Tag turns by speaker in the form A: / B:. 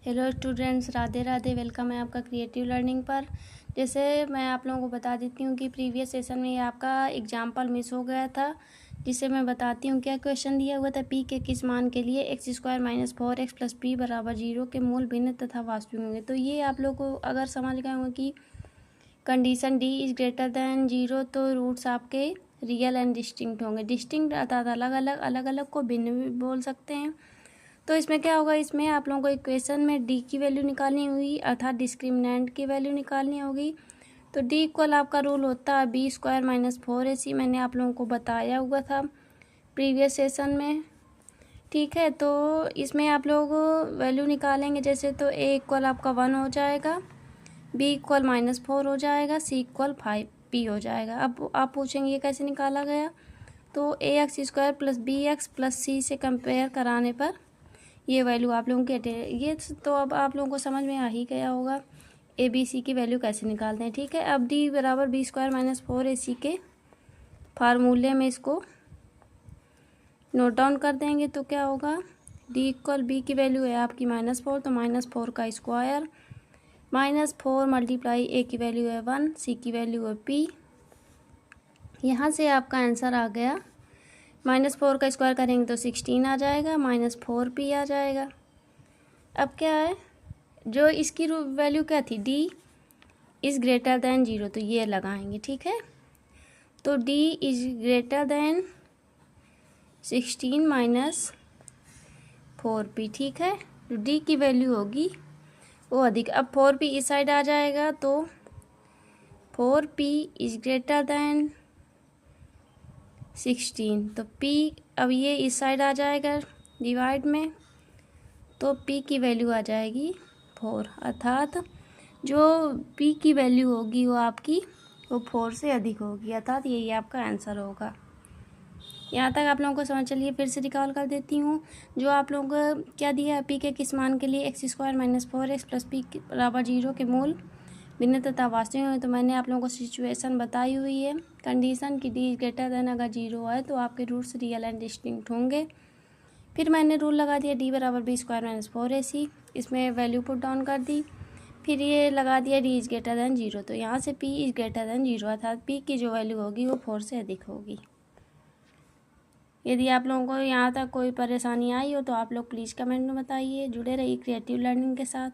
A: Hello students, Radhe Radhe. Welcome है आपका creative learning पर। जैसे मैं आप लोगों को बता देती हूँ कि प्रीवियस सेशन में आपका एग्जाम्पल मिस हो गया था, जिसे मैं बताती हूँ। क्या क्वेश्चन दिया हुआ था, पी के किस मान के लिए x² - 4x + p = 0 के मूल भिन्न तथा वास्तविक होंगे। तो ये आप लोग को अगर समझ गए होंगे कि condition d is greater than 0 तो रूट्स आपके रियल एंड डिस्टिंक्ट होंगे। डिस्टिंक्ट अर्थात अलग अलग को भिन्न भी बोल सकते हैं। तो इसमें क्या होगा, इसमें आप लोगों को इक्वेशन में डी की वैल्यू निकालनी होगी, अर्थात डिस्क्रिमिनेंट की वैल्यू निकालनी होगी। तो डी इक्वल आपका रूल होता है b² - 4ac। मैंने आप लोगों को बताया हुआ था प्रीवियस सेशन में, ठीक है। तो इसमें आप लोग वैल्यू निकालेंगे, जैसे तो a इक्वल आपका 1 हो जाएगा, b इक्वल -4 हो जाएगा, c इक्वल 5p हो जाएगा। अब आप पूछेंगे ये कैसे निकाला गया, तो ax² + bx + c से कंपेयर कराने पर ये वैल्यू आप लोगों की ये तो अब आप लोगों को समझ में आ ही गया होगा ए बी सी की वैल्यू कैसे निकालते हैं, ठीक है। अब d बराबर b² - 4ac के फार्मूले में इसको नोट डाउन कर देंगे। तो क्या होगा, d इक्वल b की वैल्यू है आपकी -4, तो -4 का स्क्वायर, -4 मल्टीप्लाई a की वैल्यू है 1, c की वैल्यू है p। यहाँ से आपका आंसर आ गया। -4 का स्क्वायर करेंगे तो 16 आ जाएगा, -4p आ जाएगा। अब क्या है, जो इसकी वैल्यू क्या थी, d इज़ ग्रेटर दैन 0, तो ये लगाएंगे, ठीक है। तो d is greater than 16 - 4p, ठीक है। जो d की वैल्यू होगी वो अधिक। अब 4p इस साइड आ जाएगा, तो 4p इज़ ग्रेटर दैन 16, तो p अब ये इस साइड आ जाएगा डिवाइड में, तो p की वैल्यू आ जाएगी 4, अर्थात जो p की वैल्यू होगी वो आपकी वो 4 से अधिक होगी, अर्थात यही आपका आंसर होगा। यहाँ तक आप लोगों को समझ। चलिए फिर से रिकॉल कर देती हूँ। जो आप लोगों को क्या दिया है, p के किस मान के लिए x² - 4x + p = 0 के मूल भिन्न तथा वास्तविक होंगे। तो मैंने आप लोगों को सिचुएशन बताई हुई है। कंडीशन की d ग्रेटर दैन अगर 0 है तो आपके रूट्स रियल एंड डिस्टिंक्ट होंगे। फिर मैंने रूल लगा दिया d बराबर b² - 4ac, इसमें वैल्यू पुट डाउन कर दी। फिर ये लगा दिया d इज़ ग्रेटर दैन 0, तो यहाँ से p इज़ ग्रेटर दैन 0, अर्थात p की जो वैल्यू होगी वो 4 से अधिक होगी। यदि आप लोगों को यहाँ तक कोई परेशानी आई हो तो आप लोग प्लीज़ कमेंट में बताइए। जुड़े रहिए क्रिएटिव लर्निंग के साथ।